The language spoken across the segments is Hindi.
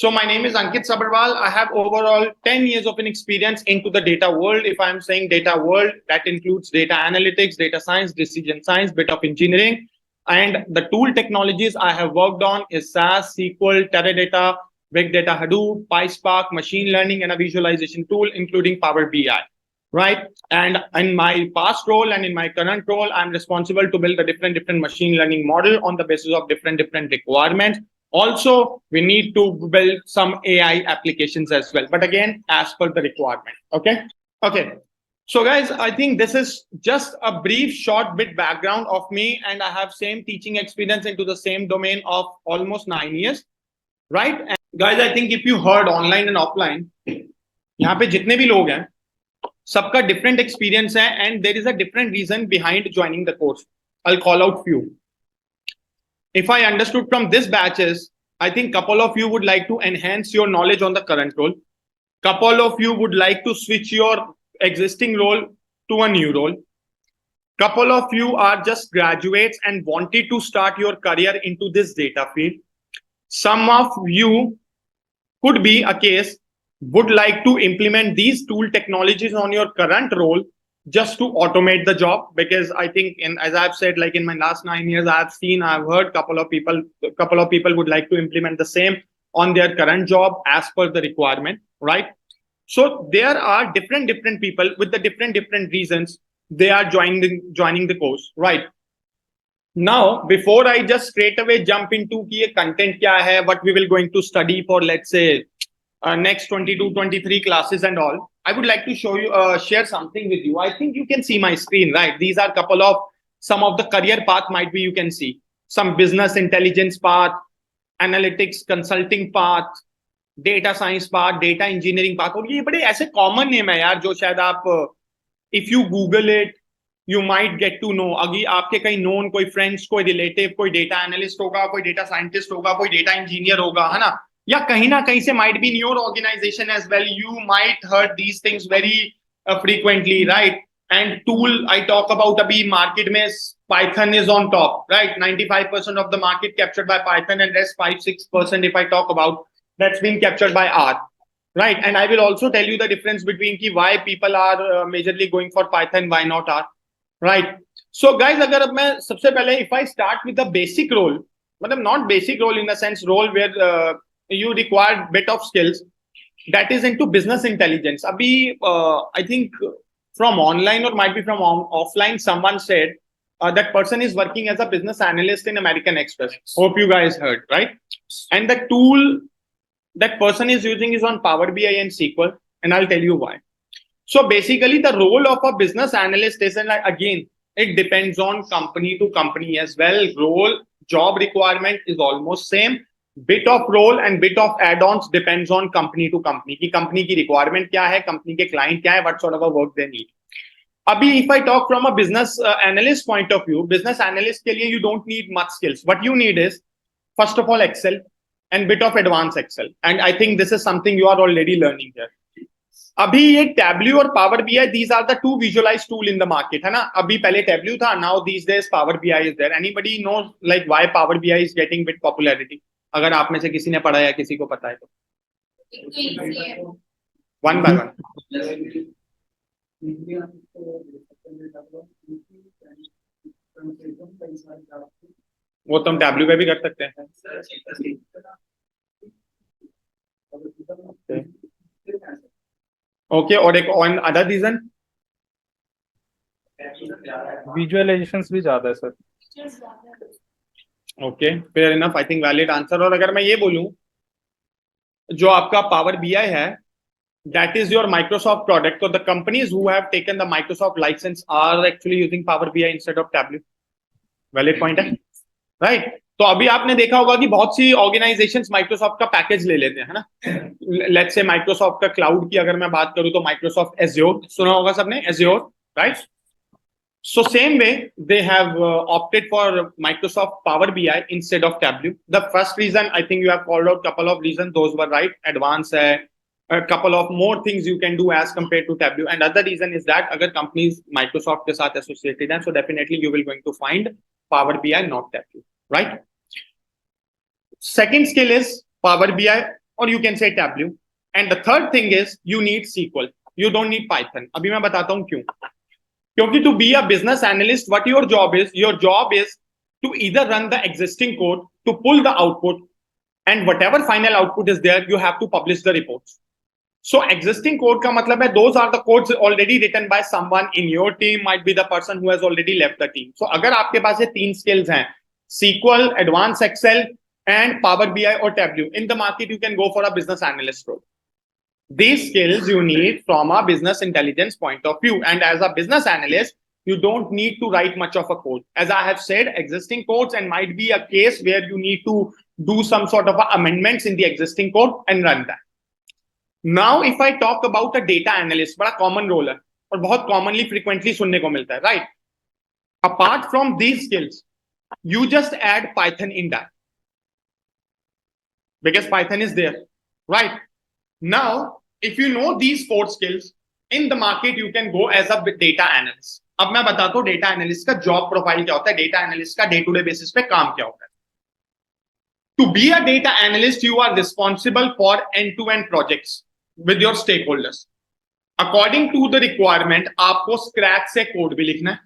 So my name is Ankit Sabharwal. I have overall 10 years of an experience into the data world. If I'm saying data world, that includes data analytics, data science, decision science, bit of engineering. And the tool technologies I have worked on is SAS, SQL, Teradata, Big Data Hadoop, PySpark, machine learning, and a visualization tool, including Power BI. Right. And in my past role and in my current role, I'm responsible to build a different machine learning model on the basis of different requirements. Also, we need to build some AI applications as well, but again, as per the requirement. Okay. So guys, I think this is just a brief short bit background of me, and I have same teaching experience into the same domain of almost 9 years, right? And guys, I think if you heard online and offline, यहाँ पे जितने भी लोग हैं सबका different experience है, and there is a different reason behind joining the course. I'll call out few. If I understood from this batches, I think couple of you would like to enhance your knowledge on the current role. Couple of you would like to switch your existing role to a new role. Couple of you are just graduates and wanted to start your career into this data field. Some of you could be a case would like to implement these tool technologies on your current role just to automate the job, because I think, as I've said, like in my last 9 years, I've heard couple of people would like to implement the same on their current job as per the requirement, right? So there are different people with the different reasons they are joining the course, right? Now, before I just straight away jump into ki content kya hai, what we will going to study for, let's say, next 22, 23 classes and all, I would like to show you, share something with you. I think you can see my screen, right? These are some of the career path might be, you can see some business intelligence path, analytics consulting path, data science path, data engineering path. और ये बड़े ऐसे common name है यार जो शायद आप if you Google it, you might get to know. अभी आपके कहीं known कोई friends, कोई relative, कोई data analyst होगा, कोई data scientist होगा, कोई data engineer होगा, है ना? या कहीं ना कहीं से might be in your organization as well. You might heard these things very frequently, right? And tool I talk about abhi market mein Python is on top, right? 95% of the market captured by Python, and rest 5-6% if I talk about that's been captured by R, right? And I will also tell you the difference between why people are majorly going for Python, why not R, right? So guys, अगर अब मैं सबसे पहले if I start with the basic role, मतलब not basic role in the sense role where you require bit of skills, that is into business intelligence. Abhi, I think from online or might be from offline, someone said that person is working as a business analyst in American Express. Hope you guys heard, right? And the tool that person is using is on Power BI and SQL, and I'll tell you why. So basically, the role of a business analyst is, and again, it depends on company to company as well. Role, job requirement is almost same. Bit of role and bit of add-ons depends on company to company. कि company की requirement क्या है, company के client क्या है, what sort of a work they need. अभी if I talk from a business analyst point of view, business analyst के लिए you don't need much skills. What you need is first of all Excel and bit of advanced Excel. And I think this is something you are already learning here. अभी ये Tableau or Power BI, these are the two visualized tool in the market, है ना? अभी पहले Tableau था, now these days Power BI is there. Anybody knows like why Power BI is getting bit popularity? अगर आप में से किसी ने पढ़ा या किसी को पता है तो वन बाय वन. वो तो हम टैब्लू पे भी कर सकते हैं. ओके, और एक ऑन अदर रीजन विजुअलाइजेशंस भी ज्यादा है sir. Okay, fair enough, I think valid answer. और अगर मैं ये बोलूं जो आपका पावर बीआई है that is your Microsoft product, so the companies who have taken the Microsoft license are actually using Power BI instead of Tableau. Valid point है, right? तो अभी आपने देखा होगा कि बहुत सी ऑर्गेनाइजेशंस माइक्रोसॉफ्ट का पैकेज ले लेते हैं, है ना? लेट्स से माइक्रोसॉफ्ट का क्लाउड की अगर मैं बात करूं तो माइक्रोसॉफ्ट एज्योर सुना होगा सबने, azure, right? So same way they have opted for Microsoft Power BI instead of Tableau. The first reason, I think you have called out couple of reasons, those were right. Advanced है, a couple of more things you can do as compared to Tableau. And other reason is that अगर companies Microsoft के साथ associated हैं, so definitely you will going to find Power BI, not Tableau, right? Second skill is Power BI or you can say Tableau. And the third thing is you need SQL. You don't need Python. अभी मैं बताता हूँ क्यों. क्योंकि to be a business analyst, what your job is to either run the existing code, to pull the output, and whatever final output is there, you have to publish the reports. So existing code का मतलब है those are the codes already written by someone in your team, might be the person who has already left the team. So अगर आपके पास ये 3 skills हैं, SQL, Advanced Excel, and Power BI or Tableau, in the market you can go for a business analyst role. These skills you need from a business intelligence point of view, and as a business analyst, you don't need to write much of a code. As I have said, existing codes and might be a case where you need to do some sort of amendments in the existing code and run that. Now, if I talk about a data analyst, बड़ा common role है और बहुत commonly frequently सुनने को मिलता है, right? Apart from these skills, you just add Python in that because Python is there, right? Now, if you know these 4 skills in the market, you can go as a data analyst. अब मैं बताता हूँ data analyst का job profile क्या होता है, data analyst का day to day basis पे काम क्या होता है. To be a data analyst, you are responsible for end-to-end projects with your stakeholders. According to the requirement, आपको scratch से code भी लिखना है.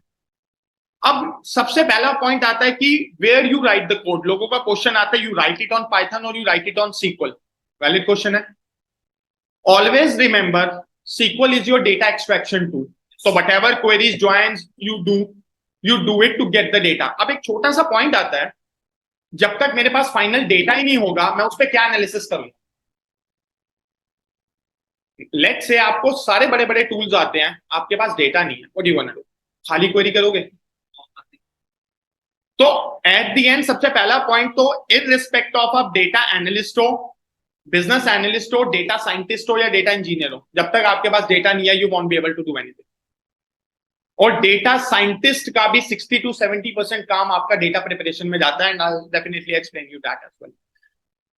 अब सबसे पहला पॉइंट आता है कि where you write the code. लोगों का क्वेश्चन आता है you write it on Python or you write it on SQL. Valid question है. Always remember, SQL is your data extraction tool. So whatever queries, joins you do it to get the data. अब एक छोटा सा पॉइंट आता है, जब तक मेरे पास फाइनल डेटा ही नहीं होगा, मैं उस पर क्या एनालिसिस करूंगा. लेट्स से आपको सारे बड़े बड़े टूल्स आते हैं, आपके पास डेटा नहीं है, what do you want to do? खाली क्वेरी करोगे? तो एट द एंड सबसे पहला पॉइंट तो इररिस्पेक्ट ऑफ आप डेटा एनालिस्ट हो, बिजनेस एनालिस्ट हो, डेटा साइंटिस्ट हो या डेटा इंजीनियर हो, जब तक आपके पास डेटा नहीं है, you won't be able to do anything. और डेटा साइंटिस्ट का भी 60 to 70% काम आपका डेटा प्रिपरेशन में जाता है, and I will definitely explain you that as well.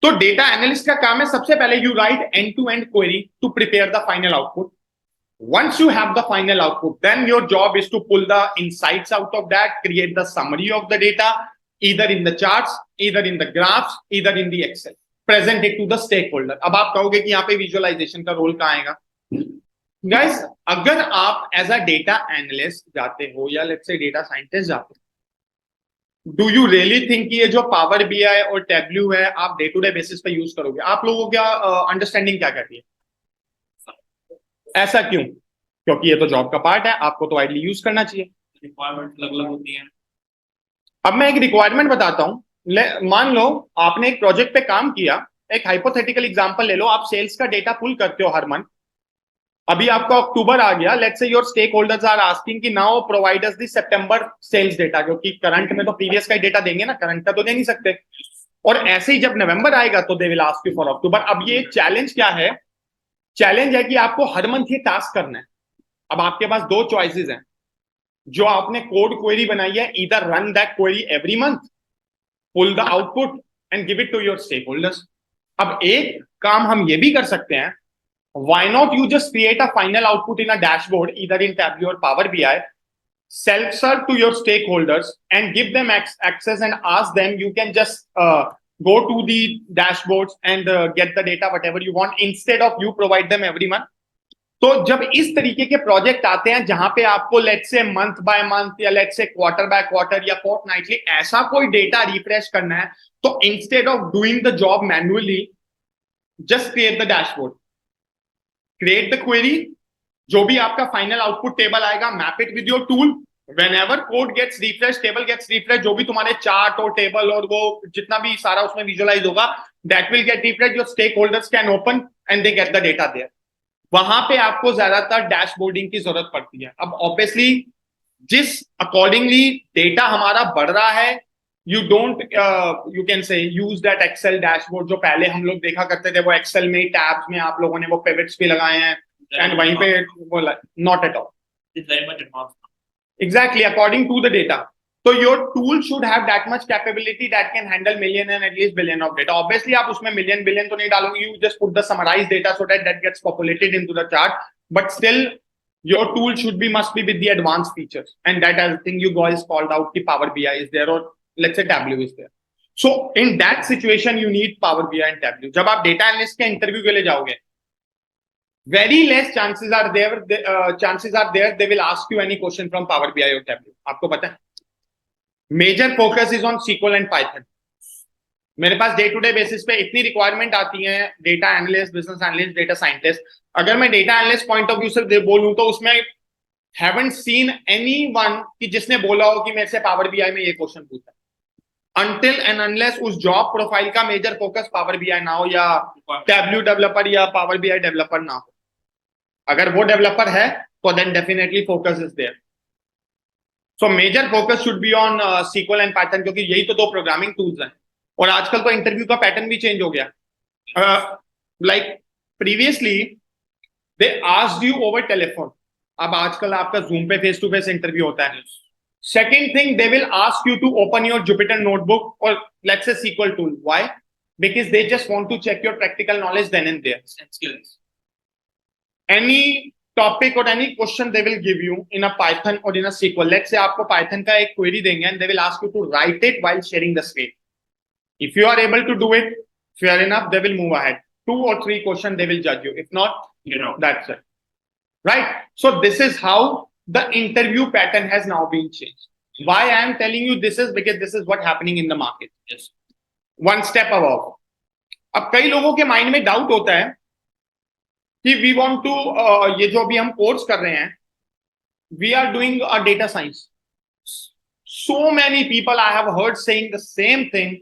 तो डेटा एनालिस्ट का काम है सबसे पहले you write end to end query to prepare the final output. Once you have the final output, then your job is to pull the insights out of that, create the summary of the data, either in the charts, either in the graphs, either in the Excel, present it to the stakeholder. अब आप कहोगे कि यहाँ पे visualization का रोल कहाँ आएगा? Guys, अगर आप as a data analyst जाते हो या let's say data scientist जाते हो, do you really think कि ये जो Power BI और Tableau है आप day to day basis पे यूज करोगे? आप लोगों का अंडरस्टैंडिंग क्या कहती है? ऐसा क्यों? क्योंकि ये तो जॉब का पार्ट है, आपको तो आइडली यूज करना चाहिए. रिक्वायरमेंट अलग अलग होती है. अब मैं एक रिक्वायरमेंट बताता हूं. मान लो आपने एक प्रोजेक्ट पे काम किया, एक हाइपोथेटिकल एग्जांपल ले लो, आप सेल्स का डेटा पुल करते हो हर मंथ. अभी आपका अक्टूबर आ गया, let's say your stakeholders are asking कि now provide us the September sales data, क्योंकि करंट में तो प्रीवियस का डेटा देंगे ना, करंट का तो दे नहीं सकते. और ऐसे ही जब नवंबर आएगा तो they will ask you for October. अब ये चैलेंज क्या है? चैलेंज है कि आपको हर मंथ ये टास्क करना है. अब आपके पास 2 चॉइसेस हैं. जो आपने कोड क्वेरी बनाई है, either run that query every month, pull the output and give it to your stakeholders. अब एक काम हम ये भी कर सकते हैं, why not you just create a final output in a dashboard, either in Tableau or Power BI, self serve to your stakeholders and give them access and ask them, you can just go to the dashboards and get the data whatever you want instead of you provide them every month. तो जब इस तरीके के प्रोजेक्ट आते हैं जहां पे आपको let's say month by month या let's say quarter by quarter या फोर्टनाइटली ऐसा कोई डेटा रिफ्रेश करना है, तो instead of doing the job manually, just create the dashboard, create the query, जो भी आपका फाइनल आउटपुट टेबल आएगा, map it with your tool. Whenever code gets refreshed, table gets refreshed, जो भी तुम्हारे चार्ट और टेबल और वो जितना भी सारा उसमें विजुअलाइज होगा, that will get refreshed. Your stakeholders can open and they get the data there. वहां पे आपको ज्यादातर डैशबोर्डिंग की जरूरत पड़ती है. अब ऑब्वियसली जिस अकॉर्डिंगली डेटा हमारा बढ़ रहा है, you don't you can say use that Excel dashboard. जो पहले हम लोग देखा करते थे, वो Excel में टैब्स में आप लोगों ने वो pivots भी लगाए हैं, and वहीं पे वो not at all. It's very much advanced. Exactly, according to the data. So your tool should have that much capability that can handle million and at least billion of data. Obviously, आप उसमें million billion तो नहीं डालोगे. You just put the summarized data so that gets populated into the chart. But still, your tool must be with the advanced features. And that I think you guys called out the Power BI is there, or let's say Tableau is there. So in that situation you need power BI and Tableau. जब आप डेटा एनालिस्ट के इंटरव्यू के लिए जाओगे, very less chances are there they will ask you any question from Power BI or Tableau. आपको पता है, major focus is on SQL and Python. मेरे पास डे टू डे बेसिस पे इतनी रिक्वायरमेंट आती है, data analyst, business analyst, data scientist. अगर मैं data analyst point of view से बोलूं तो उसमें हैवंट सीन एनीवन कि जिसने बोला हो कि मेरे से पावर बीआई में ये क्वेश्चन पूछा. Until and unless उस जॉब प्रोफाइल का मेजर फोकस पावर बीआई ना हो या टैब्ल्यू डेवलपर या पावर बीआई डेवलपर ना हो. अगर वो डेवलपर है तो then definitely focus is there. So major focus should be on SQL and Python, क्योंकि यही तो दो प्रोग्रामिंग टूल्स हैं. और आजकल तो इंटरव्यू का पैटर्न भी चेंज हो गया. Like previously they asked you over telephone, अब आजकल आपका जूम पे फेस टू फेस इंटरव्यू होता है. Second thing, they will ask you to open your Jupyter notebook or let's say SQL tool. Why? Because they just want to check your practical knowledge then and there. And skills. Any topic or any question they will give you in a Python or in a SQL. Let's say आपको Python का एक query देंगे and they will ask you to write it while sharing the screen. If you are able to do it, fair enough, they will move ahead. 2 or 3 questions they will judge you. If not, that's it. Right? So this is how the interview pattern has now been changed. Why I am telling you this is because this is what happening in the market. Yes. One step above. अब कई लोगों के माइंड में डाउट होता है कि वी वांट टू ये जो अभी हम कोर्स कर रहे हैं, we are doing a data science. So many people I have heard saying the same thing.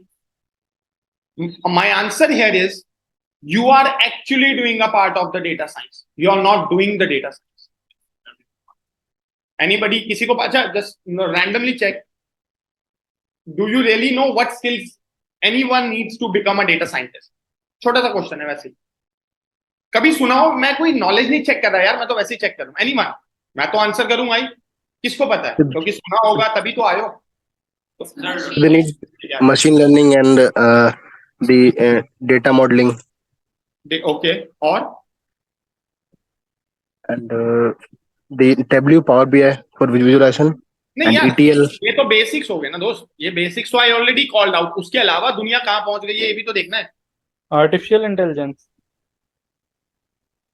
My answer here is you are actually doing a part of the data science. You are not doing the data science. Anybody, किसी को अच्छा just randomly check. Do you really know what skills anyone needs to become a data scientist? छोटा सा क्वेश्चन है वैसे. कभी सुना हो? मैं कोई नॉलेज नहीं चेक कर रहा यार, मैं तो वैसे ही चेक कर रहा हूँ. एनीवन, मैं तो आंसर करूंगा ही. किसको पता है? क्योंकि सुना होगा तभी तो आयो. They need machine learning and the data modeling Okay, और and the Tableau Power BI for visualization नहीं and यार, ETL. ये तो बेसिक्स हो गए ना दोस्त. ये बेसिक्स तो आई ऑलरेडी कॉल्ड आउट. उसके अलावा दुनिया कहाँ पहुंच गई है ये भी तो देखना है. Artificial intelligence,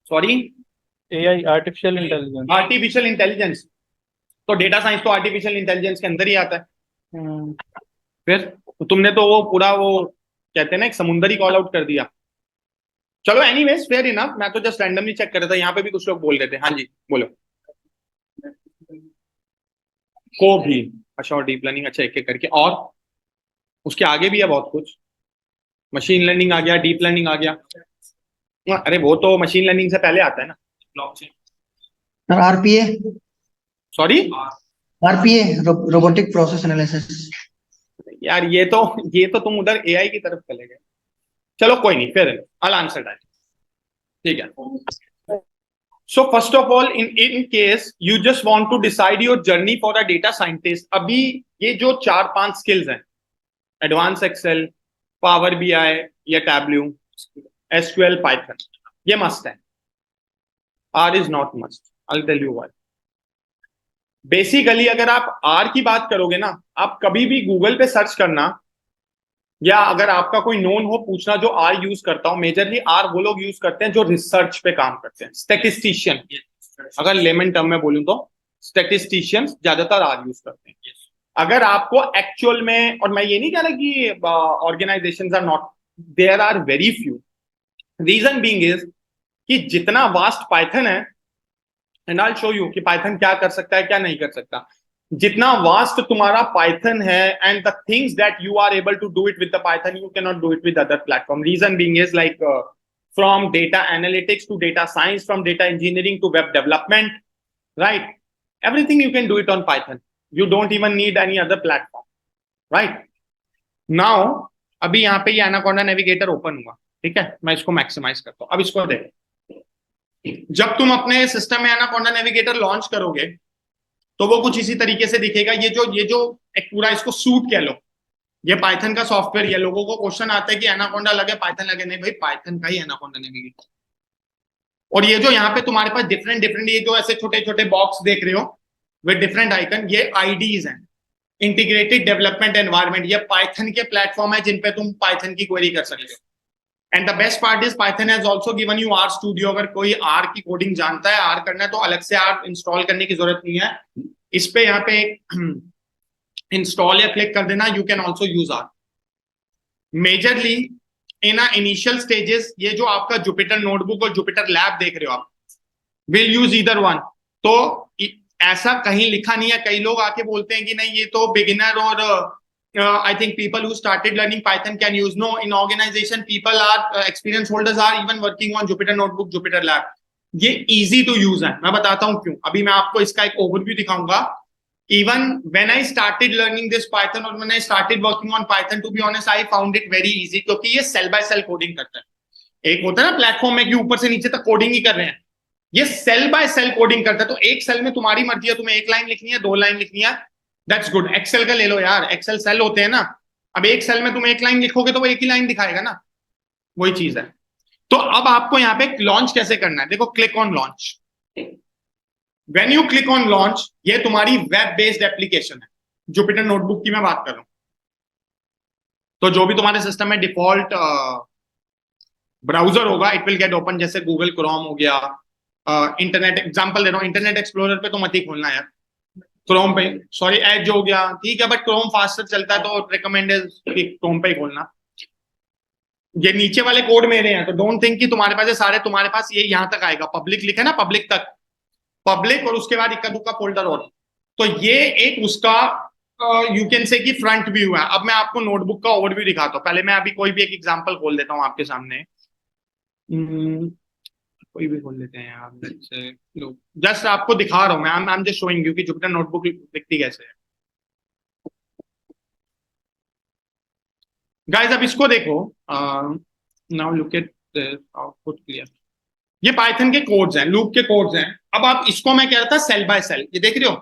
sorry, AI, artificial intelligence. Artificial intelligence. तो डेटा साइंस तो आर्टिफिशियल इंटेलिजेंस के अंदर ही आता है. फिर तो तुमने तो वो पूरा वो कहते हैं ना एक समुंदर ही कॉल आउट कर दिया. चलो एनीवेज, फेयर इनफ. मैं तो जस्ट रैंडमली चेक कर रहा था. यहाँ पे भी कुछ लोग बोल रहे थे. हाँ जी बोलो. को भी अच्छा, और डीप लर्निंग. अच्छा, एक एक करके. और उसके आगे भी है बहुत कुछ. मशीन लर्निंग आ गया, डीप लर्निंग आ गया. अरे वो तो मशीन लर्निंग से पहले आता है ना. Blockchain. RPA sorry robotic process analysis. यार, ये तो तुम उधर एआई की तरफ चले गए. चलो कोई नहीं, फिर I'll answer that. ठीक है. So first of all, in case you just want to decide your journey for a data scientist, अभी ये जो 4-5 skills हैं, एडवांस एक्सेल, पावर बीआई या टैब्ल्यू, एसक्यूएल, पाइथन, ये मस्ट है. R is not must. I'll tell you why. Basically अगर आप आर की बात करोगे ना, आप कभी भी गूगल पे सर्च करना, या अगर आपका कोई नोन हो पूछना जो आर यूज करता हो. मेजरली आर वो लोग यूज करते हैं जो रिसर्च पे काम करते हैं. स्टैटिस्टिशियन, अगर लेमन टर्म में बोलूं तो स्टैटिस्टिशियंस ज्यादातर आर यूज करते हैं. अगर आपको एक्चुअल में, और मैं ये नहीं कह रहा कि organisations are not, there are very few. Reason being is कि जितना वास्ट पाइथन है, and I will show you कि पाइथन क्या कर सकता है क्या नहीं कर सकता. जितना वास्ट तुम्हारा पाइथन है and the things that you are able to do it with the Python, you can not do it with other platform. Reason being is like from data analytics to data science, from data engineering to web development, right? Everything you can do it on Python. You don't even need any other platform, right? Now, अभी यहाँ पे ये एनाकोंडा नेविगेटर ओपन हुआ, ठीक है. मैं इसको मैक्सिमाइज करता हूँ. अब इसको देख, जब तुम अपने सिस्टम में एनाकोंडा नेविगेटर लॉन्च करोगे तो वो कुछ इसी तरीके से दिखेगा. ये जो एक पूरा इसको सूट कह लो, ये पाइथन का सॉफ्टवेयर. ये लोगों को क्वेश्चन आता है कि एनाकोंडा लगे पाइथन लगे. नहीं भाई, पाइथन का ही एनाकोंडा नेविगेटर. और ये जो यहाँ पे तुम्हारे पास डिफरेंट ये जो ऐसे छोटे छोटे बॉक्स देख रहे हो विद डिफरेंट आइकन, ये आईडीज हैं. इंटीग्रेटेड डेवलपमेंट एनवायरनमेंट, ये पाइथन के प्लेटफॉर्म है जिन पे तुम पाइथन की क्वेरी कर सकते हो। And the best part is Python has also given you R Studio. अगर कोई आर की कोडिंग जानता है, आर करना है, तो अलग से आर इंस्टॉल करने की जरूरत नहीं है। इस पे यहाँ पे इंस्टॉल या क्लिक कर देना, you can also use R. Majorly in initial stages ये जो आपका जुपिटर नोटबुक और जुपिटर लैब देख रहे हो आप, विल यूज ईदर वन। तो ऐसा कहीं लिखा नहीं है। कई लोग आके बोलते हैं कि नहीं ये तो बिगिनर और I think people who started learning Python can use. No, in organization, people are experience holders are even working on Jupyter Notebook, Jupyter Lab. ये easy to use है। मैं बताता हूँ क्यों। अभी मैं आपको इसका एक overview दिखाऊंगा। Even when I started learning this Python or when I started working on Python, to be honest, I found it very easy क्योंकि ये cell by cell coding करता है। एक होता है ना प्लेटफॉर्म में कि ऊपर से नीचे तक कोडिंग ही कर रहे हैं, ये सेल बाय सेल कोडिंग करता है। तो एक सेल में तुम्हारी मर्जी है, तुम्हें एक लाइन लिखनी है, 2 लाइन लिखनी है, दैट्स गुड। एक्सेल का ले लो यार, एक्सेल सेल होते हैं ना। अब एक सेल में तुम एक लाइन लिखोगे तो वो एक ही लाइन दिखाएगा ना, वही चीज है। तो अब आपको यहाँ पे लॉन्च कैसे करना है, देखो click on launch. When you click on launch, ये तुम्हारी वेब बेस्ड एप्लीकेशन है। जुपिटर नोटबुक की मैं बात कर रहा हूं। तो जो भी तुम्हारे सिस्टम में डिफॉल्ट ब्राउजर होगा, इट विल गेट ओपन। जैसे गूगल क्रोम हो गया, इंटरनेट एग्जांपल दे रहा हूं, इंटरनेट एक्सप्लोरर पे तो मत ही खोलना यार, क्रोम पे, सॉरी एज हो गया, ठीक है, बट क्रोम फास्टर चलता है तो रिकमेंड है कि क्रोम पे ही खोलना। ये नीचे वाले कोड मेरे हैं, तो डोंट थिंक कि तुम्हारे पास ये सारे, तुम्हारे पास ये यहां तक आएगा, पब्लिक लिखे ना, पब्लिक तक, पब्लिक, और उसके बाद इक्का दुक्का फोल्डर और। तो ये एक उसका यू कैन से कि फ्रंट व्यू है। अब मैं आपको नोटबुक का ओवरव्यू दिखाता हूँ। पहले मैं अभी कोई भी एक एग्जांपल खोल देता हूँ आपके सामने। कोई भी खोल लेते हैं यार, लेट्स से लो, जस्ट आपको दिखा रहा हूं मैं, I am just showing you कि जुपिटर नोटबुक दिखती कैसे है। गाइस अब इसको देखो, now look at output clear. ये पाइथन के कोड्स हैं, लूप के कोड्स हैं। अब आप इसको, मैं कह रहा था सेल बाय सेल, ये देख रहे हो।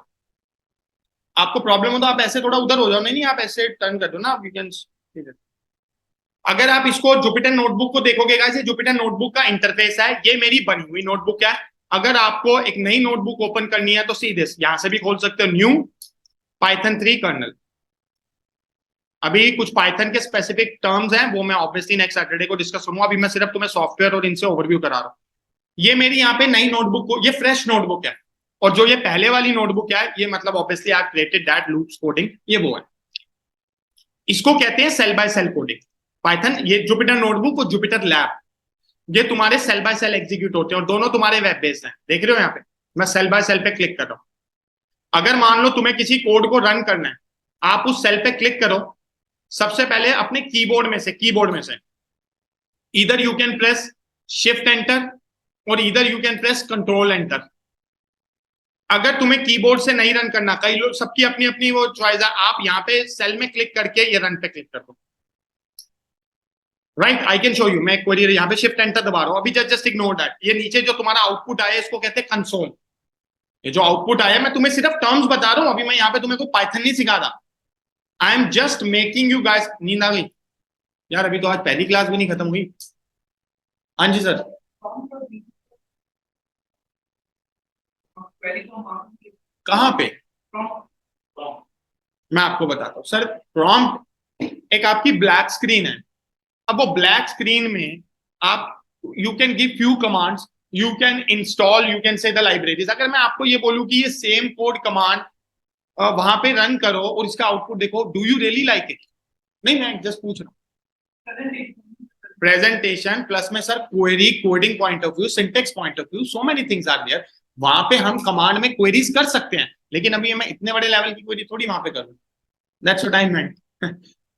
आपको प्रॉब्लम हो तो आप ऐसे थोड़ा उधर हो जाओ, नहीं आप ऐसे टर्न कर दो ना, यू कैन। अगर आप इसको जुपिटर नोटबुक को देखोगे गाइस, ये जुपिटर नोटबुक का इंटरफेस है, ये मेरी बनी हुई नोटबुक है। अगर आपको एक नई नोटबुक ओपन करनी है तो सीधे यहां से भी खोल सकते हो, न्यू पाइथन 3 कर्नल। अभी कुछ पाइथन के स्पेसिफिक टर्म्स हैं, वो मैं ऑब्वियसली नेक्स्ट सैटरडे को डिस्कस करूंगा। अभी मैं सिर्फ तुम्हें सॉफ्टवेयर और इनसे ओवरव्यू करा रहा हूं। ये मेरी यहाँ पे नई नोटबुक, ये फ्रेश नोटबुक है, और जो ये पहले वाली नोटबुक है, ये मतलब obviously I created that loops coding, ये वो है। इसको कहते हैं cell by cell coding Python. ये जुपिटर नोटबुक और जुपिटर लैब, ये तुम्हारे सेल बाय सेल एग्जीक्यूट होते हैं, और दोनों तुम्हारे वेब बेस्ड हैं। देख रहे हो यहाँ पे मैं सेल बाय सेल पे क्लिक कर रहा हूं। अगर मान लो तुम्हें किसी कोड को रन करना है, आप उस सेल पे क्लिक करो। सबसे पहले अपने कीबोर्ड में से इधर you can press shift enter, और इधर you can press control enter. अगर तुम्हें कीबोर्ड से नहीं रन करना, कई लोग, सबकी अपनी अपनी वो चॉइस है, आप यहाँ पे सेल में क्लिक करके ये रन पे क्लिक कर दो। Right, I can show you. मैं क्वेरी यहाँ पे शिफ्ट एंटर दबा रहा हूँ अभी, जस्ट इग्नोर दैट। ये नीचे जो तुम्हारा आउटपुट आया, इसको कहते हैं कंसोल। ये जो आउटपुट आया, मैं तुम्हें सिर्फ टर्म्स बता रहा हूँ, अभी मैं यहाँ पे तुम्हें को पाइथन नहीं सिखा रहा। I am just making you guys. नींद आ गई यार, अभी तो आज पहली क्लास भी नहीं खत्म हुई। हाँ जी सर, कहाँ पे? मैं आपको बताता हूँ सर। प्रॉम्प्ट एक आपकी ब्लैक स्क्रीन है। अब वो ब्लैक स्क्रीन में आप, you can give few commands, you can install, you can say the libraries. अगर मैं आपको ये बोलूं कि ये सेम कोड कमांड वहां पे रन करो और इसका आउटपुट देखो, do you really like it? नहीं, मैं जस्ट पूछ रहा हूँ। प्रेजेंटेशन प्लस में sir query, coding point of view, syntax point of view, so many things are there. वहां पे हम कमांड में क्वेरीज कर सकते हैं, लेकिन अभी मैं इतने बड़े लेवल की क्वेरी थोड़ी वहां पे करूँ। That's what I meant.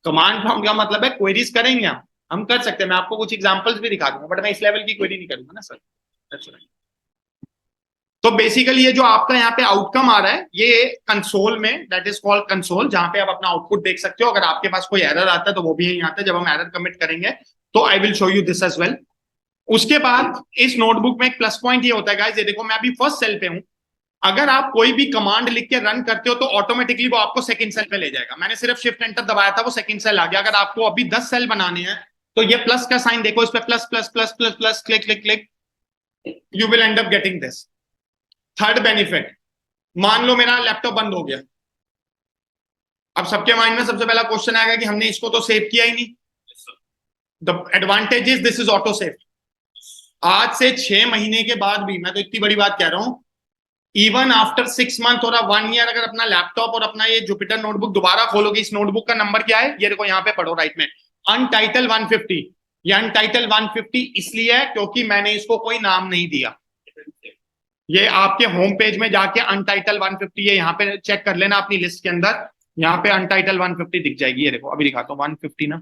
Command prompt का मतलब है क्वेरीज करेंगे हम कर सकते हैं। मैं आपको कुछ एग्जांपल्स भी दिखा दूंगा, बट मैं इस लेवल की क्वेरी नहीं करूंगा ना सर। That's what. तो बेसिकली ये जो आपका यहाँ पे आउटकम आ रहा है, ये कंसोल में, दैट इज कॉल्ड कंसोल, जहां पे आप अपना आउटपुट देख सकते हो। अगर आपके पास कोई एरर आता है तो वो भी यहीं आता है। जब हम एरर कमिट करेंगे तो I will show you this as well. उसके बाद इस नोटबुक में एक प्लस पॉइंट ये होता है गाइस, ये देखो मैं अभी फर्स्ट सेल पे हूं। अगर आप कोई भी कमांड लिख के रन करते हो तो ऑटोमेटिकली वो आपको सेकंड सेल पे ले जाएगा। मैंने सिर्फ शिफ्ट एंटर दबाया था, वो सेकंड सेल आ गया। अगर आपको अभी 10 सेल बनाने हैं तो ये प्लस का साइन देखो, इस पे plus plus plus plus plus click click click, you will and up getting this. Third benefit, मान लो मेरा लैपटॉप बंद हो गया, अब सबके माइंड में सबसे पहला क्वेश्चन आएगा कि हमने इसको तो सेव किया ही नहीं। The advantage is this is auto save. आज से 6 महीने के बाद भी, मैं तो इतनी बड़ी बात कह रहा हूं, इवन आफ्टर 6 मंथ और 1 ईयर, अगर अपना लैपटॉप और अपना ये जुपिटर नोटबुक दोबारा खोलोगे, इस नोटबुक का नंबर क्या है, ये देखो यहाँ पे पढ़ो राइट में, अनटाइटल 150। ये अनटाइटल 150 इसलिए है क्योंकि मैंने इसको कोई नाम नहीं दिया। ये आपके होम पेज में जाके अनटाइटल 150 है, यहाँ पे चेक कर लेना अपनी लिस्ट के अंदर, यहाँ पे अनटाइटल 150 दिख जाएगी। ये देखो अभी दिखाता हूँ 150 ना,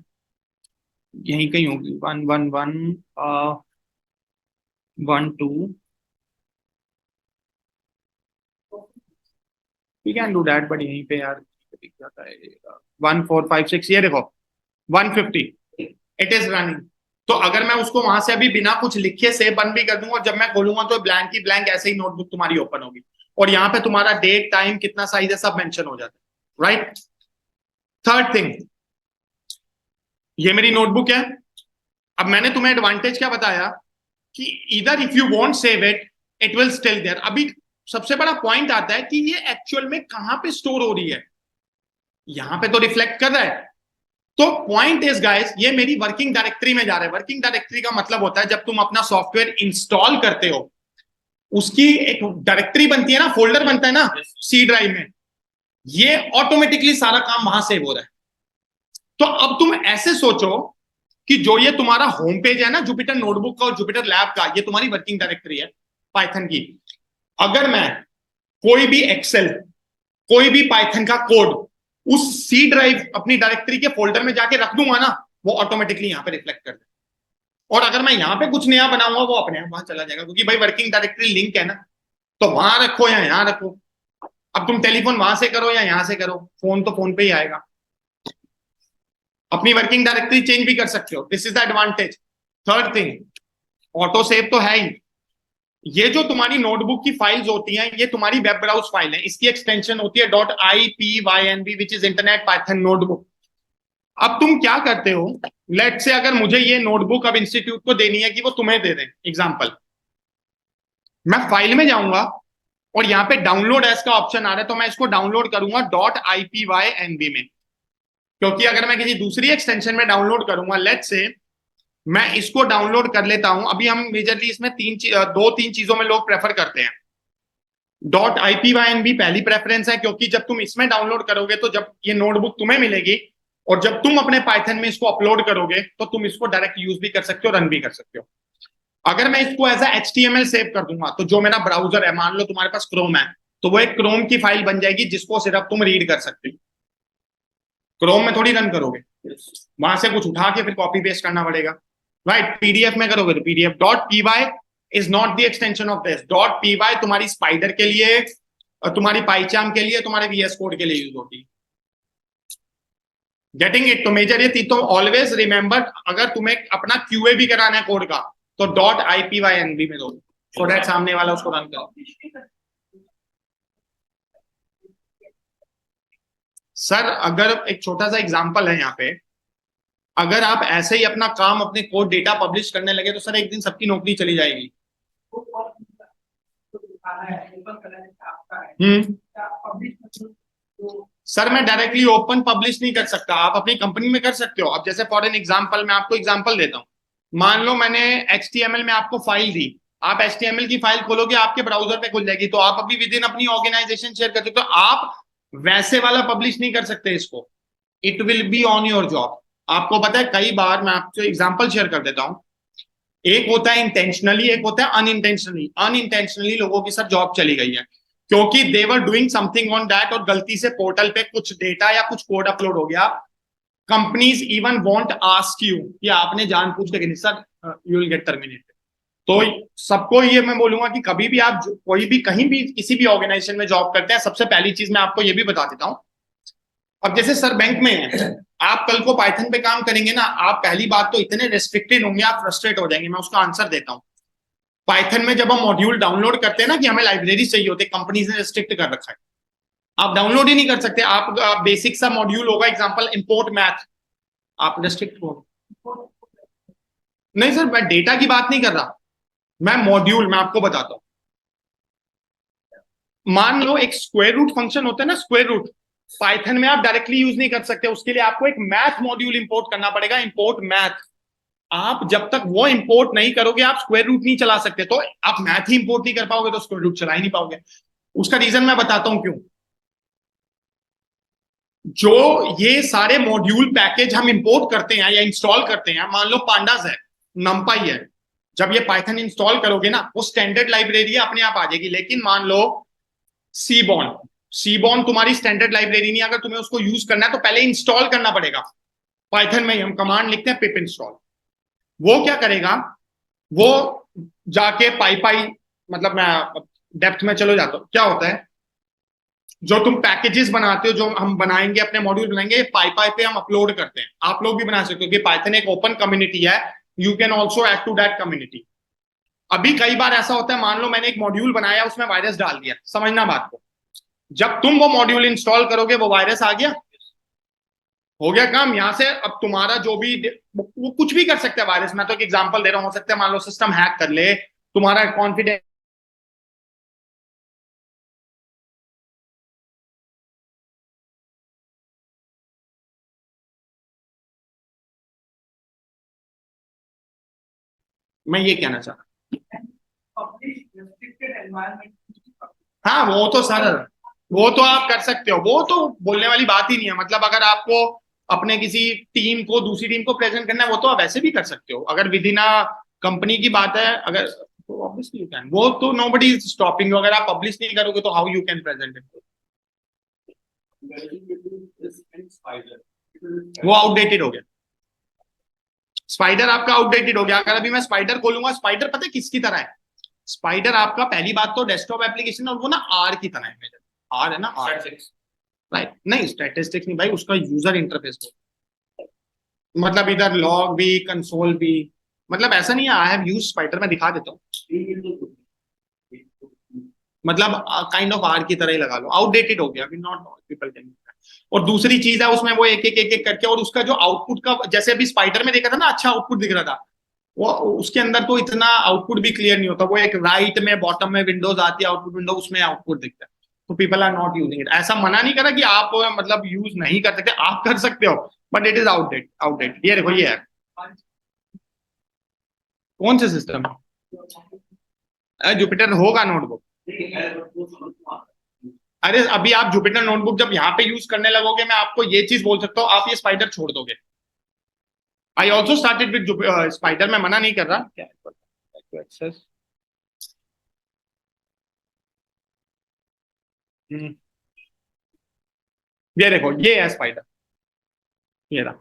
यहीं कहीं होगी 111 12। We can do that, but यहीं पे यार दिख जाता है 1456। ये देखो 150 इट इज रनिंग। तो अगर मैं उसको वहां से अभी बिना कुछ लिखे से बंद भी कर दूंगा, और जब मैं खोलूंगा तो ब्लैंक की ब्लैंक ऐसे ही नोटबुक तुम्हारी ओपन होगी, और यहाँ पे तुम्हारा डेट, टाइम, कितना साइज है, सब मेंशन हो जाता है, राइट। थर्ड थिंग, ये मेरी नोटबुक है। अब मैंने तुम्हें एडवांटेज क्या बताया कि इधर if you want save it, it will still there. अभी सबसे बड़ा पॉइंट आता है कि ये एक्चुअल में कहां पे स्टोर हो रही है, यहां पे तो रिफ्लेक्ट कर रहा है। तो पॉइंट इज गाइस, ये मेरी वर्किंग डायरेक्टरी में जा रहा है। वर्किंग डायरेक्टरी का मतलब होता है जब तुम अपना सॉफ्टवेयर इंस्टॉल करते हो, उसकी एक डायरेक्टरी बनती है ना, फोल्डर बनता है ना सी ड्राइव में, ये ऑटोमेटिकली सारा काम वहां सेव हो रहा है। तो अब तुम ऐसे सोचो कि जो ये तुम्हारा होम पेज है ना जुपिटर नोटबुक का और जुपिटर लैब का, ये तुम्हारी वर्किंग डायरेक्टरी है पाइथन की। अगर मैं कोई भी एक्सेल, कोई भी पाइथन का कोड उस सी ड्राइव अपनी डायरेक्टरी के फोल्डर में जाके रख दूंगा ना, वो ऑटोमेटिकली यहां पे रिफ्लेक्ट कर देगा। और अगर मैं यहां पे कुछ नया बनाऊंगा, वो अपने आप वहां चला जाएगा, क्योंकि भाई वर्किंग डायरेक्टरी लिंक है ना, तो वहां रखो या यहां रखो। अब तुम टेलीफोन वहां से करो या यहां से करो, फोन तो फोन पे ही आएगा। अपनी वर्किंग डायरेक्टरी चेंज भी कर सकते हो, this is the advantage. Third thing, auto save तो है ही। ये जो तुम्हारी नोटबुक की फाइल्स होती हैं, ये तुम्हारी वेब ब्राउज फाइल है, इसकी एक्सटेंशन होती है .ipynb which is internet Python notebook. अब तुम क्या करते हो, लेट से अगर मुझे ये नोटबुक अब इंस्टीट्यूट को देनी है कि वो तुम्हें दे दें एग्जांपल, मैं फाइल में जाऊंगा और यहाँ पे डाउनलोड एज का ऑप्शन आ रहा है, तो मैं इसको डाउनलोड करूंगा .ipynb में। क्योंकि अगर मैं किसी दूसरी एक्सटेंशन में डाउनलोड करूंगा, लेट से मैं इसको डाउनलोड कर लेता हूं। अभी हम मेजरली इसमें 2-3 चीजों में लोग प्रेफर करते हैं। .ipynb पहली प्रेफरेंस है, क्योंकि जब तुम इसमें डाउनलोड करोगे तो जब ये नोटबुक तुम्हें मिलेगी और जब तुम अपने पाइथन में इसको अपलोड करोगे तो तुम इसको डायरेक्ट यूज भी कर सकते हो, रन भी कर सकते हो। अगर मैं इसको एज HTML सेव कर दूंगा, तो जो मेरा ब्राउजर है, मान लो तुम्हारे पास क्रोम है, तो वो एक क्रोम की फाइल बन जाएगी जिसको सिर्फ तुम रीड कर सकते हो। क्रोम में थोड़ी रन करोगे, वहां से कुछ उठा के फिर कॉपी पेस्ट करना पड़ेगा, राइट। PDF में करोगे तो PDF .py is not the extension of this. .py तुम्हारी स्पाइडर के लिए, तुम्हारी पाइचार्म के लिए, तुम्हारे VS कोड के लिए यूज होती है। Getting it? तो मेजर ये थी, तो ऑलवेज रिमेंबर, अगर तुम्हें अपना QA भी कराना है कोड का, तो .ipynb में दो, सो दैट सामने वाला उसको रन करो। सर अगर एक छोटा सा एग्जांपल है यहाँ पे, अगर आप ऐसे ही अपना काम, अपने कोड डेटा पब्लिश करने लगे, तो सर एक दिन सबकी नौकरी चली जाएगी। सर मैं डायरेक्टली ओपन पब्लिश नहीं कर सकता, आप अपनी कंपनी में कर सकते हो। अब जैसे फॉर एन एग्जांपल, मैं आपको एग्जांपल देता हूँ। मान लो मैंने HTML में आपको फाइल दी, आप HTML की फाइल खोलोगे, आपके ब्राउजर पे खुल जाएगी, तो आप अभी विद इन अपनी ऑर्गेनाइजेशन शेयर कर सकते हो। आप वैसे वाला पब्लिश नहीं कर सकते इसको, it will be on your job. आपको पता है, कई बार मैं आपको एग्जांपल शेयर कर देता हूं, एक होता है इंटेंशनली, एक होता है अनइंटेंशनली। अनइंटेंशनली लोगों की सर जॉब चली गई है क्योंकि they were doing something on that, और गलती से पोर्टल पे कुछ डेटा या कुछ कोड अपलोड हो गया। Companies even want ask you कि आपने जानबूझ के नहीं, sir you will get terminated. तो सबको ये मैं बोलूंगा कि कभी भी आप कोई भी कहीं भी किसी भी ऑर्गेनाइजेशन में जॉब करते हैं, सबसे पहली चीज मैं आपको ये भी बता देता हूं। अब जैसे सर बैंक में है, आप कल को पाइथन पे काम करेंगे ना, आप पहली बात तो इतने रेस्ट्रिक्टेड होंगे, आप फ्रस्ट्रेट हो जाएंगे। मैं उसका आंसर देता हूँ। पाइथन में जब हम मॉड्यूल डाउनलोड करते हैं ना कि हमें लाइब्रेरी चाहिए होती है, कंपनीज ने रिस्ट्रिक्ट कर रखा है, आप डाउनलोड ही नहीं कर सकते। आप बेसिक सा मॉड्यूल होगा, एग्जांपल इंपोर्ट मैथ, आप रेस्ट्रिक्ट हो। नहीं सर, मैं डेटा की बात नहीं कर रहा, मैं मॉड्यूल, मैं आपको बताता हूं। मान लो एक स्क्वायर रूट फंक्शन होता है ना, स्क्वायर रूट, पाइथन में आप डायरेक्टली यूज नहीं कर सकते, उसके लिए आपको एक मैथ मॉड्यूल इंपोर्ट करना पड़ेगा, इंपोर्ट मैथ। आप जब तक वो इंपोर्ट नहीं करोगे आप स्क्वायर रूट नहीं चला सकते, तो आप मैथ ही इंपोर्ट नहीं कर पाओगे तो स्क्वायर रूट चला ही नहीं पाओगे। उसका रीजन मैं बताता हूं क्यों। जो ये सारे मॉड्यूल पैकेज हम इंपोर्ट करते हैं या इंस्टॉल करते हैं, मान लो पांडास है, नंपाई है, जब ये पाइथन इंस्टॉल करोगे ना वो स्टैंडर्ड लाइब्रेरी अपने आप आ जाएगी। लेकिन मान लो सीबॉन, सीबॉन तुम्हारी स्टैंडर्ड लाइब्रेरी नहीं, अगर तुम्हें उसको यूज करना है तो पहले इंस्टॉल करना पड़ेगा। पाइथन में ही हम कमांड लिखते हैं पिप इंस्टॉल। वो क्या करेगा, वो जाके पाई मतलब मैं डेप्थ में चलो जाता हूं, क्या होता है जो तुम पैकेजेस बनाते हो, जो हम बनाएंगे अपने मॉड्यूल बनाएंगे, पाई पे हम अपलोड करते हैं। आप लोग भी बना सकते हो कि पाइथन एक ओपन कम्युनिटी है, you can also add to that community. अभी कई बार ऐसा होता है, मान लो मैंने एक मॉड्यूल बनाया उसमें वायरस डाल दिया, समझना बात को, जब तुम वो मॉड्यूल इंस्टॉल करोगे वो वायरस आ गया, हो गया काम। यहां से अब तुम्हारा जो भी वो कुछ भी कर सकते हैं वायरस। मैं तो एक एग्जांपल दे रहा हूं, हो सकता है मान लो सिस्टम हैक कर ले, तुम्हारा कॉन्फिडेंस मैं ये कहना चाह रहा हूं। हाँ वो तो सर, वो तो आप कर सकते हो, वो तो बोलने वाली बात ही नहीं है। मतलब अगर आपको अपने किसी टीम को दूसरी टीम को प्रेजेंट करना है वो तो आप वैसे भी कर सकते हो। अगर विद इन अ कंपनी की बात है, अगर तो ऑब्वियसली यू कैन, वो तो नोबडी इज स्टॉपिंग यू। अगर आप पब्लिश नहीं करोगे तो how you can present it. वो आउटडेटेड हो गया, स्पाइडर आपका आउटडेटेड हो गया। अगर अभी मैं स्पाइडर खोलूंगा, स्पाइडर पता है किसकी तरह है, स्पाइडर आपका पहली बात तो डेस्कटॉप एप्लीकेशन और वो ना आर की तरह है। आर है ना, आर राइट, नहीं स्टैटिस्टिक्स नहीं भाई, उसका यूजर इंटरफेस मतलब इधर लॉग भी कंसोल भी, मतलब ऐसा नहीं है। आई हैव यूज स्पाइडर, मैं दिखा देता हूँ, मतलब काइंड ऑफ आर की तरह ही लगा लो। आउटडेटेड हो गया अभी, नॉट पीपल कैन। और दूसरी चीज है उसमें वो एक एक करके, और उसका जो आउटपुट का, जैसे अभी स्पाइडर में देखा था ना अच्छा आउटपुट दिख रहा था, वो उसके अंदर तो इतना आउटपुट भी क्लियर नहीं होता। वो एक राइट में बॉटम में विंडोज आती है आउटपुट विंडो, उसमें आउटपुट दिखता है। तो people are not using it. ऐसा मना नहीं करा कि आप मतलब यूज नहीं कर सकते, आप कर सकते हो, but it is outdated. Outdated ये देखो, ये है कौन से सिस्टम, जुपिटर होगा नोटबुक। अरे अभी आप जुपिटर नोटबुक जब यहाँ पे यूज करने लगोगे, मैं आपको ये चीज बोल सकता हूँ, आप ये स्पाइडर छोड़ दोगे। I also started with spider, मैं मना नहीं कर रहा क्या एक्सेस। ये देखो ये है स्पाइडर, ये रहा,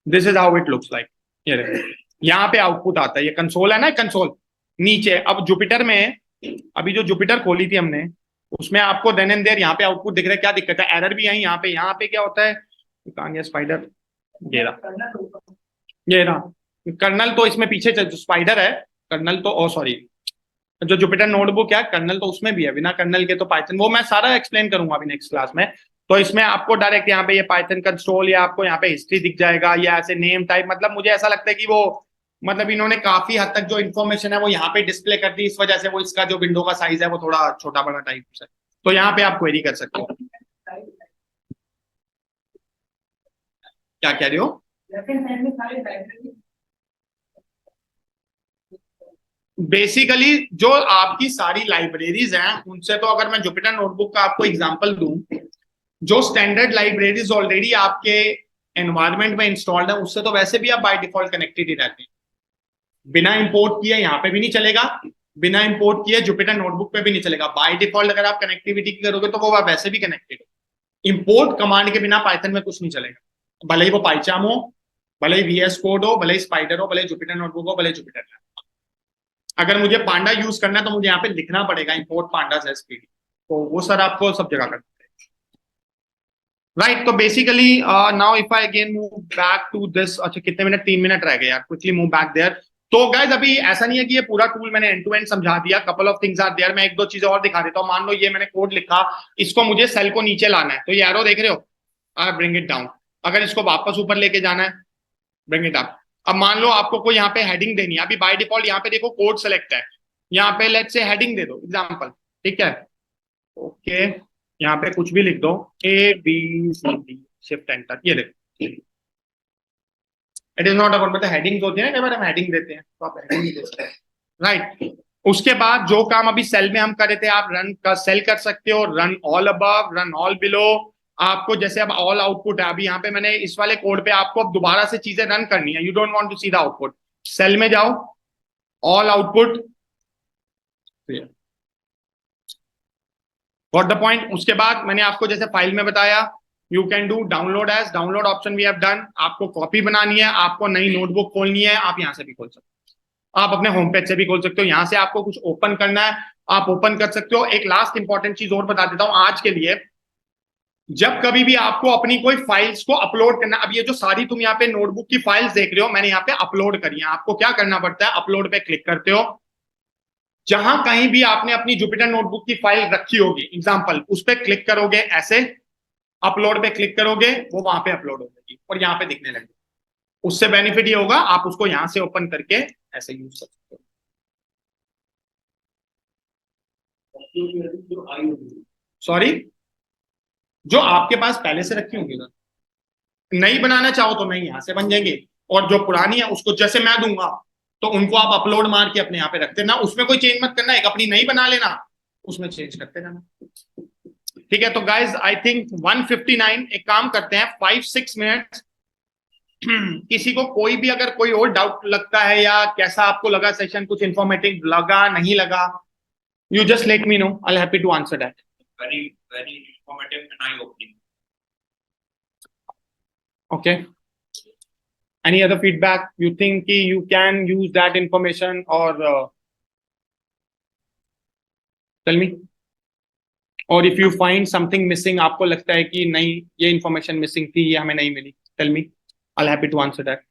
this is how it looks like. ये देखो यहाँ पे आउटपुट आता है, ये कंसोल है ना, कंसोल नीचे। अब जुपिटर में, अभी जो जुपिटर खोली थी हमने, उसमें आपको देन एंड देयर यहाँ पे आउटपुट दिख रहा है। क्या दिक्कत है, एरर भी है यहाँ पे। यहाँ पे क्या होता है, कहाँ गया स्पाइडर, ये रहा, ये रहा कर्नल। तो इसमें पीछे जो स्पाइडर है कर्नल तो, ओ सॉरी, जो जुपिटर नोटबुक है कर्नल तो उसमें भी है, बिना कर्नल के तो पाइथन, वो मैं सारा एक्सप्लेन करूंगा अभी नेक्स्ट क्लास में। तो इसमें आपको डायरेक्ट यहाँ पे ये पाइथन कंसोल, या आपको यहाँ पे हिस्ट्री दिख जाएगा, या ऐसे नेम टाइप। मतलब मुझे ऐसा लगता है कि वो मतलब इन्होंने काफी हद तक जो इन्फॉर्मेशन है वो यहाँ पे डिस्प्ले कर दी, इस वजह से वो इसका जो विंडो का साइज है वो थोड़ा छोटा बड़ा टाइप से। तो यहाँ पे आप क्वेरी कर सकते हो। क्या कह रहे हो, बेसिकली जो आपकी सारी लाइब्रेरीज हैं उनसे, तो अगर मैं जुपिटर नोटबुक का आपको एग्जांपल दूं, जो स्टैंडर्ड लाइब्रेरीज ऑलरेडी आपके एनवायरनमेंट में इंस्टॉल्ड है उससे तो वैसे भी आप बाय डिफॉल्ट कनेक्टेड ही रहते हैं। बिना इंपोर्ट किए यहाँ पे भी नहीं चलेगा, बिना इंपोर्ट किए जुपिटर नोटबुक पे भी नहीं चलेगा। बाय डिफॉल्ट अगर आप कनेक्टिविटी करोगे तो वो वैसे भी कनेक्टेड है। इंपोर्ट कमांड के बिना पाइथन में कुछ नहीं चलेगा, भले ही वो पाइचाम हो, भले ही वीएस कोड हो, भले ही स्पाइडर हो, भले जुपिटर नोटबुक हो, भले जुपिटर। अगर मुझे पांडा यूज करना है तो मुझे यहाँ पे लिखना पड़ेगा इंपोर्ट पांडास एसपीडी, तो वो सर आपको सब जगह करना पड़ेगा। राइट, तो basically now if I again move back to this, अच्छा कितने मिनट, 3 मिनट रह गए यार, क्विकली मूव बैक देयर। तो गाइज अभी ऐसा नहीं है कि ये पूरा टूल मैंने एंड टू एंड समझा दिया, couple of things are there. मैं एक दो चीजें और दिखा देता हूँ। मान लो ये मैंने कोड लिखा, इसको मुझे सेल को नीचे लाना है, तो ये एरो देख रहे हो, आई ब्रिंग इट डाउन। अगर इसको वापस ऊपर लेके जाना है, ब्रिंग इट अप। अब मान लो आपको कोई यहाँ पे हेडिंग देनी है, अभी बाय डिफॉल्ट यहाँ पे देखो कोड सेलेक्ट है, यहाँ पे लेट्स से हेडिंग दे दो एग्जांपल, ठीक है। ओके, यहाँ पे कुछ भी लिख दो, ABCD, शिफ्ट एंटर, ये देखो। इट इज नॉट अबाउट, मतलब हेडिंग होती है ना, कई बार हम हेडिंग देते हैं तो आप हेडिंग भी दे सकते हैं, राइट। उसके बाद जो काम अभी सेल में हम कर रहे थे, आप रन का सेल कर सकते हो, run all above, run all below. आपको जैसे अब ऑल आउटपुट है, अभी यहाँ पे मैंने इस वाले कोड पे आपको अब दोबारा से चीजें रन करनी है, you don't want to see the output, cell में जाओ, all output, got the point. उसके बाद मैंने आपको जैसे फाइल में बताया, you can do download as, download option we have done. आपको कॉपी बनानी है, आपको नई नोटबुक खोलनी है, आप यहां से भी खोल सकते हो, आप अपने होम पेज से भी खोल सकते हो, यहां से आपको कुछ ओपन करना है आप ओपन कर सकते हो। एक लास्ट इंपॉर्टेंट चीज और बता देता हूं आज के लिए, जब कभी भी आपको अपनी कोई फाइल्स को अपलोड करना, अब ये जो सारी तुम यहाँ पे नोटबुक की फाइल्स देख रहे हो, मैंने यहाँ पे अपलोड करी है, आपको क्या करना पड़ता है, अपलोड पे क्लिक करते हो, जहां कहीं भी आपने अपनी जुपिटर नोटबुक की फाइल रखी होगी, एग्जांपल, उस पर क्लिक करोगे, ऐसे अपलोड पे क्लिक करोगे, वो वहां पे अपलोड हो जाएगी और यहाँ पे दिखने लगेगी। उससे बेनिफिट ये होगा, आप उसको यहां से ओपन करके ऐसे यूज कर सकते हो। सॉरी, जो आपके पास पहले से रखी होंगी ना, नई बनाना चाहो तो नई यहां से बन जाएंगे, और जो पुरानी है उसको जैसे मैं दूंगा तो उनको आप अपलोड मार के अपने यहाँ पे रखते ना, उसमें कोई चेंज मत करना, एक अपनी नई बना लेना, उसमें चेंज करते रहना। ठीक है, तो गाइज आई थिंक 159, एक काम करते हैं 5-6 मिनट, किसी को कोई भी अगर कोई और डाउट लगता है या कैसा आपको लगा सेशन, कुछ इंफॉर्मेटिव लगा नहीं लगा, you just let me know, I am happy to answer that. Very, very informative and eye-opening. Okay, any other feedback, you think you can use that information, or tell me, or if you find something missing, आपको लगता है कि नहीं ये information missing थी, ये हमें नहीं मिली, tell me, I'll happy to answer that.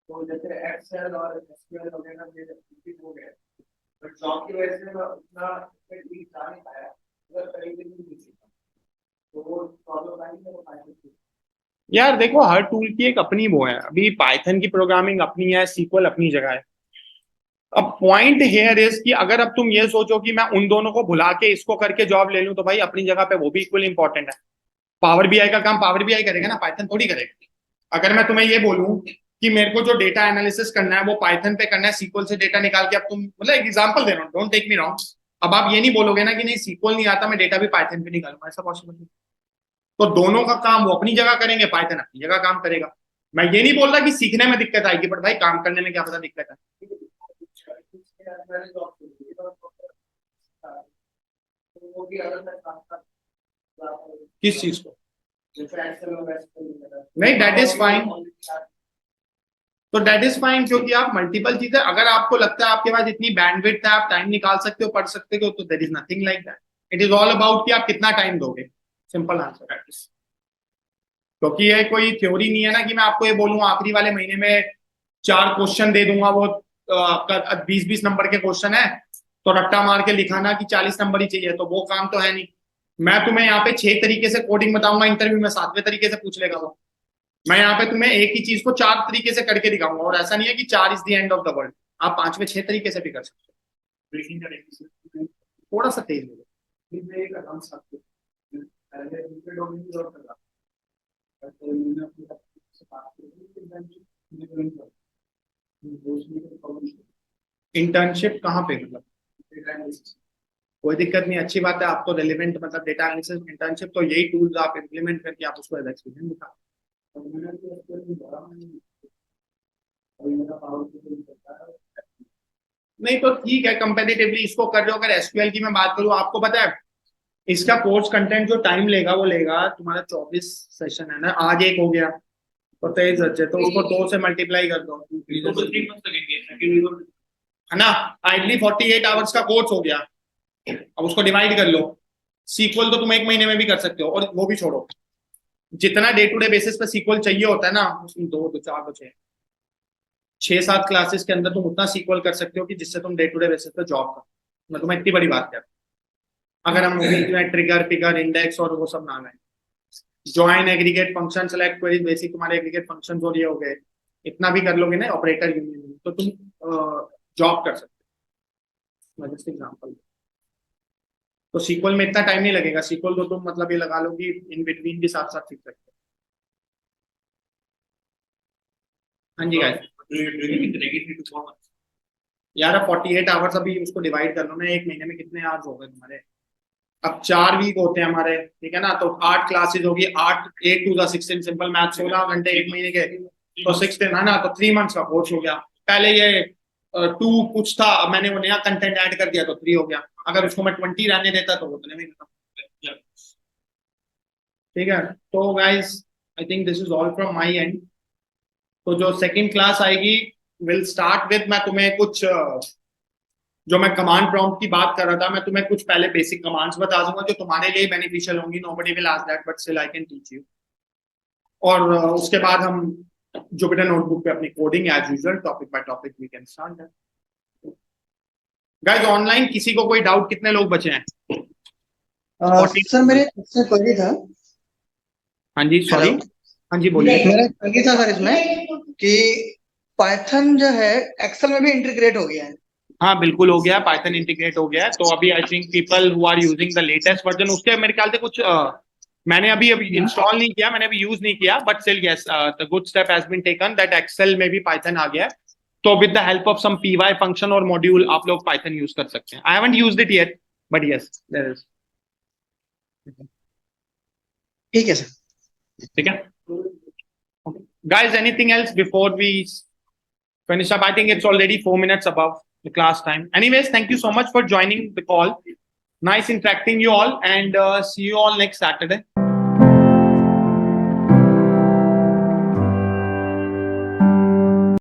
तो जैसे एक्सेल और एसक्यूएल वगैरह में रिपीट हो गए, बट जॉब की वजह से मैं उतना ठीक जा नहीं पाया, अगर तरीके से नहीं सीखा तो वो प्रॉब्लम आई मेरे फाइनल। यार देखो, हर टूल की एक अपनी वो है, अभी पाइथन की प्रोग्रामिंग अपनी है, सीक्वल अपनी जगह है। अब पॉइंट हेयर इज कि अगर अब तुम ये सोचो कि मैं उन दोनों को भुला के इसको करके जॉब ले लूं, तो भाई अपनी जगह पे वो भी इक्वल इंपॉर्टेंट है। पावर बीआई का काम पावर बीआई करेगा ना, पाइथन थोड़ी करेगा। अगर मैं तुम्हें ये बोलूं कि मेरे को जो डेटा एनालिसिस करना है वो पाइथन पे करना है, सीक्वल से डेटा निकाल के, अब तुम, मतलब एक एग्जांपल दे रहा हूँ, डोंट टेक मी रॉन्ग, अब आप ये नहीं बोलोगे ना कि नहीं सीक्वल नहीं आता, मैं डेटा भी पाइथन पे निकालूंगा, ऐसा पॉसिबल नहीं। तो दोनों का काम वो अपनी जगह करेंगे, पाइथन अपनी जगह काम करेगा। मैं ये नहीं बोल रहा कि सीखने में दिक्कत आएगी, बट भाई काम करने में क्या पता दिक्कत है। किस चीज को? नहीं, दैट इज फाइन, तो दैट इज फाइन, क्योंकि आप मल्टीपल चीजें, अगर आपको लगता है आपके पास इतनी बैंडविड्थ है, आप टाइम निकाल सकते हो, पढ़ सकते हो, तो there is nothing like that. It is all about कि आप कितना टाइम दोगे, सिंपल आंसर। क्योंकि ये कोई थ्योरी नहीं है ना कि मैं आपको ये बोलूँ आखिरी वाले महीने में 4 क्वेश्चन दे दूंगा, वो आपका 20-20 नंबर के क्वेश्चन है तो रट्टा मार के लिखाना कि 40 नंबर ही चाहिए, तो वो काम तो है नहीं। मैं तुम्हें यहाँ पे 6 तरीके से कोडिंग बताऊंगा, इंटरव्यू में 7वें तरीके से पूछ लेगा वो। मैं यहाँ पे तुम्हें एक ही चीज को 4 तरीके से करके दिखाऊंगा, और ऐसा नहीं है कि 4 is the end of the world, आप 5वें 6 तरीके से भी कर सकते हो। थोड़ा सा तेज हो, इंटर्नशिप कहाँ पे, मतलब कोई दिक्कत नहीं, अच्छी बात है, आपको रेलिवेंट मतलब डेटा एनालिसिस इंटर्नशिप, तो यही टूल्स आप इम्प्लीमेंट करके आप उसको एज एक्सपीरियंस दिखा। नहीं तो ठीक है, कंपेटिटिवली इसको कर रहे हो। अगर एसक्यूएल की मैं बात करूँ, आपको पता है इसका कोर्स कंटेंट जो टाइम लेगा वो लेगा तुम्हारा 24 सेशन है ना, आज एक हो गया तो 23 बचे, तो उसको 2 से मल्टीप्लाई कर दो, 2 to 3 months लगेंगे, है ना। आइडली 48 आवर्स का कोर्स हो गया, अब उसको डिवाइड कर लो। सीक्वल तो तुम 1 महीने में भी कर सकते हो, और वो भी छोड़ो, जितना डे टू डे बेसिस पे सीक्वल चाहिए होता है ना, उसमें 2-4 6-7 क्लासेस के अंदर तुम उतना सीक्वल कर सकते हो कि जिससे तुम डे टू डे बेसिस पे जॉब करो। मैं तुम्हें इतनी बड़ी बात कर, अगर हम ट्रिगर पिगर इंडेक्स और वो सब नाम है, join aggregate function select query basic तुम्हारे एग्रीगेट फंक्शन और ये हो गए, इतना भी कर लोगे ना ऑपरेटर यूनियन, तो तुम जॉब कर सकते हैं। जस्ट एग्जांपल, तो सीक्वल में इतना टाइम नहीं लगेगा। सीक्वल तो तुम मतलब ये लगा लो कि इन बिटवीन भी साथ साथ सीख सकते हो। हाँ जी गाइस, यार 48 आवर्स अभी उसको डिवाइड कर लो ना, एक महीने में कितने आवर्स हो गए तुम्हारे। अब 4 वीक होते हैं हमारे, ठीक है ना, तो 8 क्लासेस होगी, 8 8 टू 16 सिंपल मैथ, 16 घंटे एक महीने के, तो 16 है ना, तो 3 मंथ्स का कोर्स हो गया। पहले ये 2 कुछ था, अब मैंने वो नया कंटेंट ऐड कर दिया तो 3 हो गया। अगर उसको मैं 20 रहने देता तो उतने में खत्म। ठीक है, तो guys I think this is all from my and. तो जो सेकंड क्लास आएगी विल स्टार्ट विद, मैं तुम्हें कुछ जो मैं कमांड प्रॉम्प्ट की बात कर रहा था, मैं तुम्हें कुछ पहले बेसिक कमांड्स बता दूंगा जो तुम्हारे लिए बेनिफिशियल होंगी। Nobody will ask that but still I can teach you. और उसके बाद हम जुपिटर नोटबुक पे अपनी coding as usual topic by topic we can start that. Guys online किसी को कोई डाउट, कितने लोग बचे हैं? सर मेरे इससे क्वेरी था। हाँ जी सॉरी, Hello? हाँ जी बोलिए। मेरा क्वेरी था सर इसमें कि पाइथन जो है एक्सेल में भी इंटीग्रेट हो गया है। हाँ बिल्कुल हो गया, पाइथन इंटीग्रेट हो गया है। तो अभी I think people who are using the latest version, उसके मेरे ख्याल से कुछ मैंने अभी इंस्टॉल नहीं किया, मैंने अभी यूज नहीं किया, but still yes the good step has been taken that Excel में भी पाइथन आ गया है। तो with the help of some PY function और मॉड्यूल आप लोग पाइथन यूज कर सकते हैं। I haven't used it yet but yes there is. ठीक है सर। ठीक है guys, anything else before we finish up? I think it's already 4 minutes above the class time. Anyways, thank you so much for joining the call. Nice interacting you all, and see you all next Saturday.